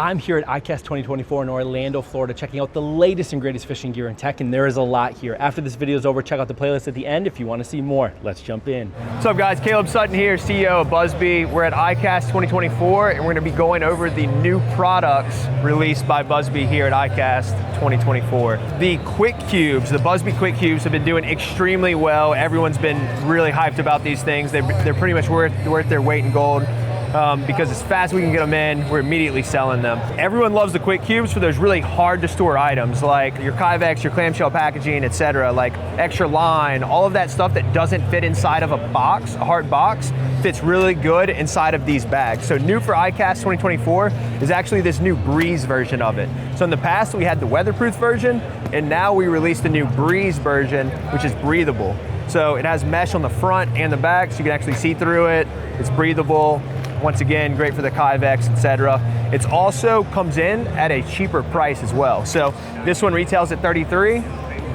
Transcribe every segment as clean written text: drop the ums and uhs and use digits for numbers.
I'm here at ICAST 2024 in Orlando, Florida, checking out the latest and greatest fishing gear and tech, and there is a lot here. After this video is over, check out the playlist at the end if you want to see more. Let's jump in. What's up, guys? Caleb Sutton here, CEO of Buzbe. We're at ICAST 2024, and we're going to be going over the new products released by Buzbe here at ICAST 2024. The Quik Qubes, the Buzbe Quik Qubes, have been doing extremely well. Everyone's been really hyped about these things. They're pretty much worth their weight in gold. Because as fast as we can get them in, we're immediately selling them. Everyone loves the Quik Qubes for those really hard to store items like your Kyvex, your clamshell packaging, etc. Like extra line, all of that stuff that doesn't fit inside of a box, a hard box, fits really good inside of these bags. So new for ICAST 2024 is actually this new Breeze version of it. So in the past we had the weatherproof version, and now we released the new Breeze version, which is breathable. So it has mesh on the front and the back, so you can actually see through it. It's breathable. Once again, great for the Kyvex, etc. It also comes in at a cheaper price as well. So this one retails at $33.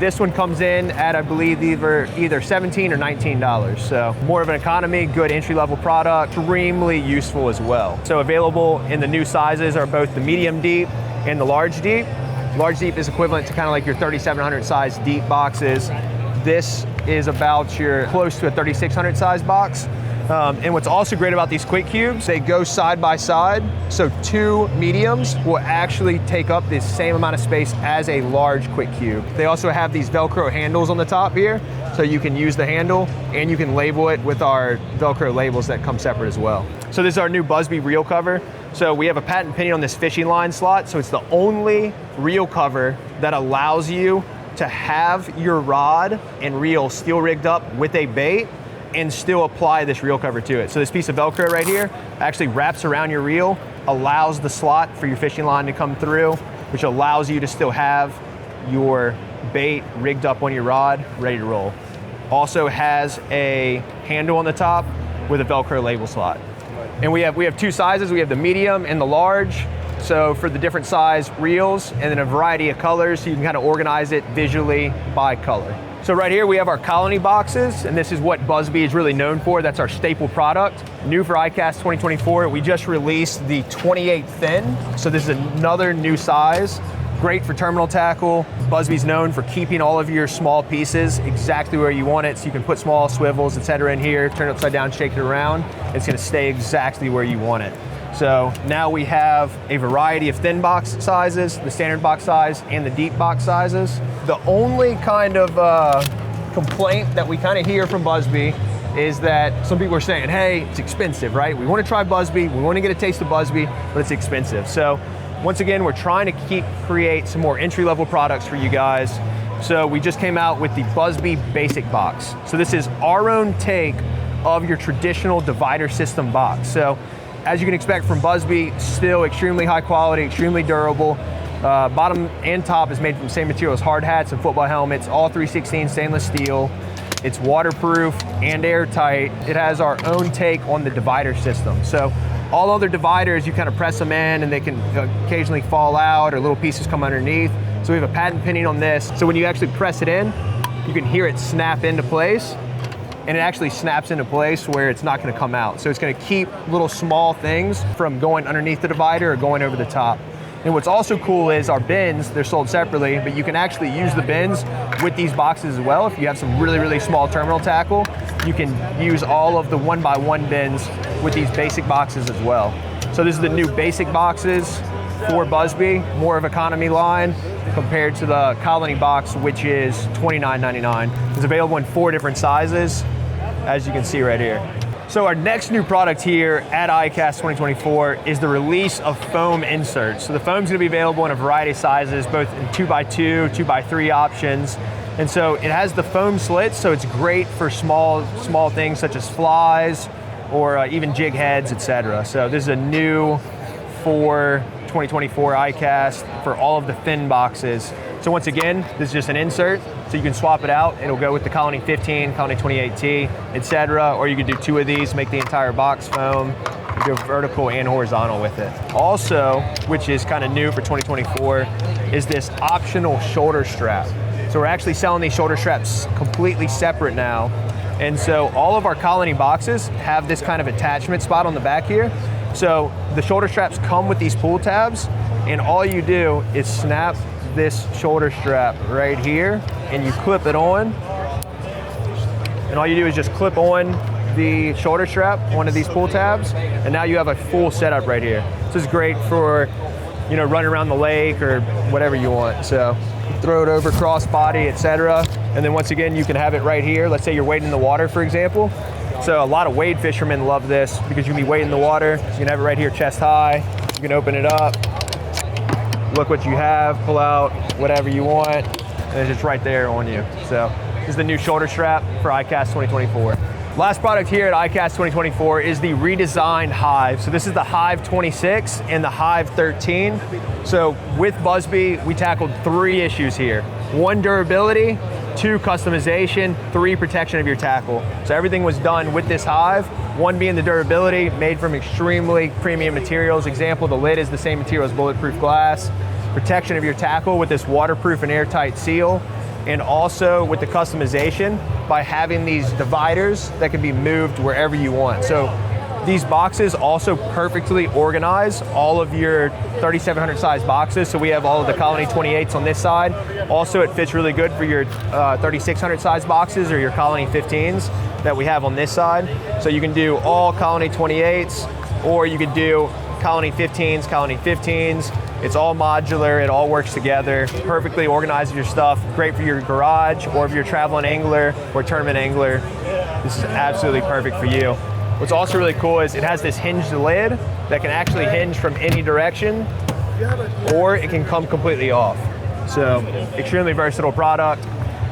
This one comes in at, I believe, either $17 or $19. So more of an economy, good entry-level product, extremely useful as well. So available in the new sizes are both the medium deep and the large deep. Large deep is equivalent to kind of like your 3,700 size deep boxes. This is about your close to a 3,600 size box. And what's also great about these Quik Qubes, they go side by side. So two mediums will actually take up the same amount of space as a large Quik Qube. They also have these Velcro handles on the top here. So you can use the handle and you can label it with our Velcro labels that come separate as well. So this is our new Buzbe reel cover. So we have a patent pending on this fishing line slot. So it's the only reel cover that allows you to have your rod and reel steel rigged up with a bait and still apply this reel cover to it. So this piece of Velcro right here actually wraps around your reel, allows the slot for your fishing line to come through, which allows you to still have your bait rigged up on your rod, ready to roll. Also has a handle on the top with a Velcro label slot. And we have two sizes. We have the medium and the large. So for the different size reels, and then a variety of colors, so you can kind of organize it visually by color. So right here we have our colony boxes, and this is what Buzbe is really known for. That's our staple product. New for ICAST 2024, we just released the 28 thin. So this is another new size. Great for terminal tackle. Buzbe's known for keeping all of your small pieces exactly where you want it. So you can put small swivels, etc. in here, turn it upside down, shake it around. It's gonna stay exactly where you want it. So now we have a variety of thin box sizes, the standard box size and the deep box sizes. The only kind of complaint that we kind of hear from Buzbe is that some people are saying, hey, it's expensive, right? We want to try Buzbe, we want to get a taste of Buzbe, but it's expensive. So once again, we're trying to create some more entry-level products for you guys. So we just came out with the Buzbe Basic Box. So this is our own take of your traditional divider system box. So as you can expect from Buzbe, still extremely high quality, extremely durable. Bottom and top is made from the same material as hard hats and football helmets, all 316 stainless steel. It's waterproof and airtight. It has our own take on the divider system. So all other dividers, you kind of press them in and they can occasionally fall out or little pieces come underneath. So we have a patent pending on this. So when you actually press it in, you can hear it snap into place. And it actually snaps into place where it's not gonna come out. So it's gonna keep little small things from going underneath the divider or going over the top. And what's also cool is our bins, they're sold separately, but you can actually use the bins with these boxes as well. If you have some really, really small terminal tackle, you can use all of the 1x1 bins with these basic boxes as well. So this is the new basic boxes for Buzbe, more of economy line compared to the colony box, which is $29.99. It's available in 4 different sizes, as you can see right here. So our next new product here at ICAST 2024 is the release of foam inserts. So the foam's gonna be available in a variety of sizes, both in 2x2, 2x3 options. And so it has the foam slits, so it's great for small things such as flies or even jig heads, etc. So this is a new for 2024 ICAST for all of the thin boxes. So once again, this is just an insert, so you can swap it out. It'll go with the Colony 15, Colony 28T, etc. Or you can do 2 of these, make the entire box foam, and go vertical and horizontal with it. Also, which is kind of new for 2024, is this optional shoulder strap. So we're actually selling these shoulder straps completely separate now. And so all of our Colony boxes have this kind of attachment spot on the back here. So the shoulder straps come with these pull tabs, and all you do is snap this shoulder strap right here, and you clip it on. And all you do is just clip on the shoulder strap, one of these pull tabs, and now you have a full setup right here. This is great for, you know, running around the lake or whatever you want. So throw it over crossbody, etc. And then once again, you can have it right here. Let's say you're wading in the water, for example. So a lot of wade fishermen love this because you can be wading in the water. You can have it right here chest high. You can open it up, look what you have, pull out whatever you want, and it's just right there on you. So this is the new shoulder strap for ICAST 2024. Last product here at ICAST 2024 is the redesigned Hive. So this is the Hive 26 and the Hive 13. So with Buzbe, we tackled 3 issues here. 1, durability, 2, customization, 3, protection of your tackle. So everything was done with this Hive. 1 being the durability, made from extremely premium materials. Example, the lid is the same material as bulletproof glass. Protection of your tackle with this waterproof and airtight seal. And also with the customization by having these dividers that can be moved wherever you want. So these boxes also perfectly organize all of your 3700 size boxes. So we have all of the Colony 28s on this side. Also, it fits really good for your 3600 size boxes or your Colony 15s that we have on this side. So you can do all Colony 28s, or you could do Colony 15s, Colony 15s. It's all modular, it all works together, perfectly organizes your stuff, great for your garage, or if you're a traveling angler or tournament angler, this is absolutely perfect for you. What's also really cool is it has this hinged lid that can actually hinge from any direction, or it can come completely off. So extremely versatile product,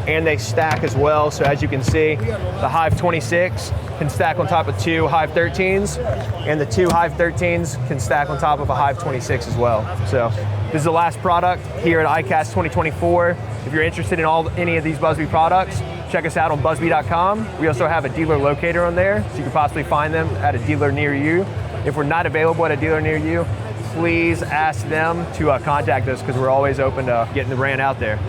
and they stack as well. So as you can see, the Hive 26 can stack on top of 2 Hive 13s, and the 2 Hive 13s can stack on top of a Hive 26 as well. So this is the last product here at ICAST 2024. If you're interested in any of these Buzbe products, check us out on buzbe.com. We also have a dealer locator on there, so you can possibly find them at a dealer near you. If we're not available at a dealer near you, please ask them to contact us, because we're always open to getting the brand out there.